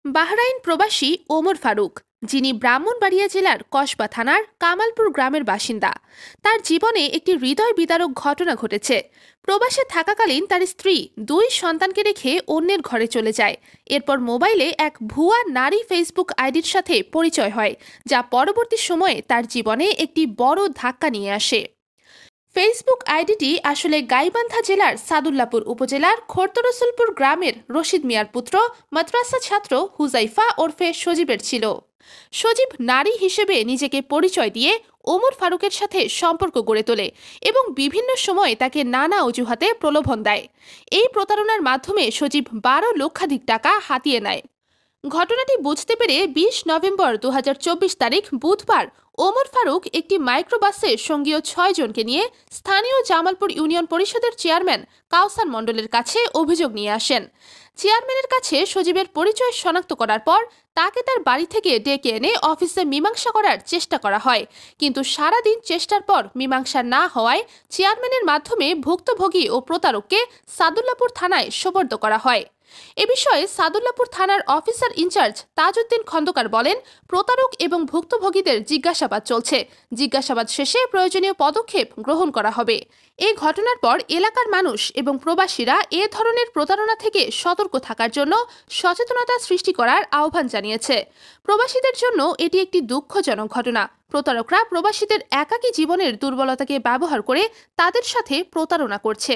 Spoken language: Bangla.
বাহরাইন প্রবাসী ওমর ফারুক, যিনি ব্রাহ্মণবাড়িয়া জেলার কসবা থানার কামালপুর গ্রামের বাসিন্দা, তার জীবনে একটি হৃদয় বিদারক ঘটনা ঘটেছে। প্রবাসে থাকাকালীন তার স্ত্রী দুই সন্তানকে রেখে অন্যের ঘরে চলে যায়। এরপর মোবাইলে এক ভুয়া নারী ফেসবুক আইডির সাথে পরিচয় হয়, যা পরবর্তী সময়ে তার জীবনে একটি বড় ধাক্কা নিয়ে আসে। ফেসবুক আইডিটি আসলে গাইবান্ধা জেলার সাদুল্লাপুর উপজেলার খোর্দরসুলপুর গ্রামের রশিদ মিয়ার পুত্র মাদ্রাসা ছাত্র হুজাইফা ওরফে সজীবের ছিল। সজীব নারী হিসেবে নিজেকে পরিচয় দিয়ে ওমর ফারুকের সাথে সম্পর্ক গড়ে তোলে এবং বিভিন্ন সময় তাকে নানা অজুহাতে প্রলোভন দেয়। এই প্রতারণার মাধ্যমে সজীব 12 লক্ষাধিক টাকা হাতিয়ে নেয়। ঘটনাটি বুঝতে পেরে 20 নভেম্বর 2024 তারিখ বুধবার ওমর ফারুক একটি মাইক্রোবাসে সঙ্গীয় 6 জনকে নিয়ে স্থানীয় জামালপুর ইউনিয়ন পরিষদের চেয়ারম্যান কাউসার মণ্ডলের কাছে অভিযোগ নিয়ে আসেন। চেয়ারম্যানের কাছে সজীবের পরিচয় শনাক্ত করার পর তাকে তার বাড়ি থেকে ডেকে এনে অফিসে মীমাংসা করার চেষ্টা করা হয়, কিন্তু সারাদিন চেষ্টার পর মীমাংসা না হওয়ায় চেয়ারম্যানের মাধ্যমে ভুক্তভোগী ও প্রতারককে সাদুল্লাপুর থানায় সোপর্দ করা হয়। এ বিষয়ে সাদুল্লাপুর থানার অফিসার ইনচার্জ তাজউদ্দিন খন্দকার বলেন, প্রতারক এবং ভুক্তভোগীদের জিজ্ঞাসাবাদ চলছে। জিজ্ঞাসাবাদ শেষে প্রয়োজনীয় পদক্ষেপ গ্রহণ করা হবে। এই ঘটনার পর এলাকার মানুষ এবং প্রবাসীরা এ ধরনের প্রতারণা থেকে সতর্ক থাকার জন্য সচেতনতা সৃষ্টি করার আহ্বান জানিয়েছে। প্রবাসীদের জন্য এটি একটি দুঃখজনক ঘটনা। প্রতারকরা প্রবাসীদের একাকী জীবনের দুর্বলতাকে ব্যবহার করে তাদের সাথে প্রতারণা করছে।